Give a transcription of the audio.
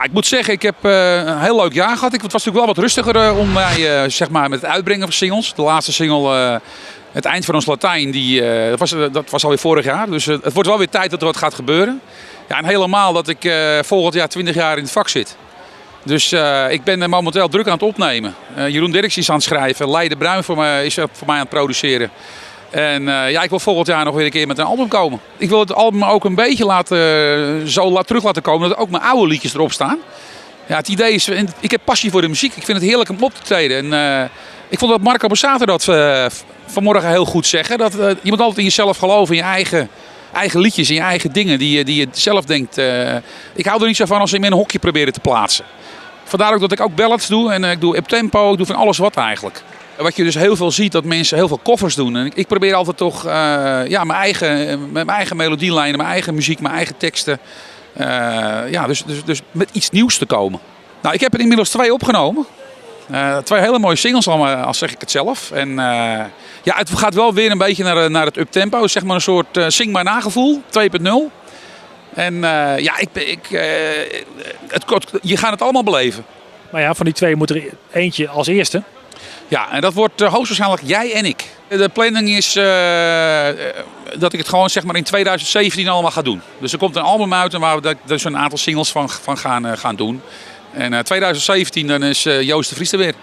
Ik moet zeggen, ik heb een heel leuk jaar gehad. Het was natuurlijk wel wat rustiger om mij zeg maar met het uitbrengen van singles. De laatste single, Het Eind van ons Latijn, dat was alweer vorig jaar. Dus het wordt wel weer tijd dat er wat gaat gebeuren. Ja, en helemaal dat ik volgend jaar 20 jaar in het vak zit. Dus ik ben momenteel druk aan het opnemen. Jeroen Dirks is aan het schrijven. Leide Bruin is voor mij aan het produceren. En ik wil volgend jaar nog weer een keer met een album komen. Ik wil het album ook een beetje terug laten komen dat ook mijn oude liedjes erop staan. Ja, het idee is, ik heb passie voor de muziek. Ik vind het heerlijk om op te treden. En ik vond dat Marco Borsato dat vanmorgen heel goed zeggen. Dat je moet altijd in jezelf geloven, in je eigen liedjes, in je eigen dingen die je zelf denkt. Ik hou er niet zo van als ze me in een hokje proberen te plaatsen. Vandaar ook dat ik ook ballads doe en ik doe uptempo, ik doe van alles wat eigenlijk. Wat je dus heel veel ziet, dat mensen heel veel covers doen. En ik probeer altijd toch met mijn eigen melodielijnen, mijn eigen muziek, mijn eigen teksten. Dus met iets nieuws te komen. Nou, ik heb er inmiddels 2 opgenomen. 2 hele mooie singles, al zeg ik het zelf. En het gaat wel weer een beetje naar het uptempo. Zeg maar een soort zing maar nagevoel 2.0. En je gaat het allemaal beleven. Maar ja, van die 2 moet er eentje als eerste. Ja, en dat wordt hoogstwaarschijnlijk jij en ik. De planning is dat ik het gewoon zeg maar in 2017 allemaal ga doen. Dus er komt een album uit en waar we dus een aantal singles van gaan doen. En 2017 dan is Joost de Vries er weer.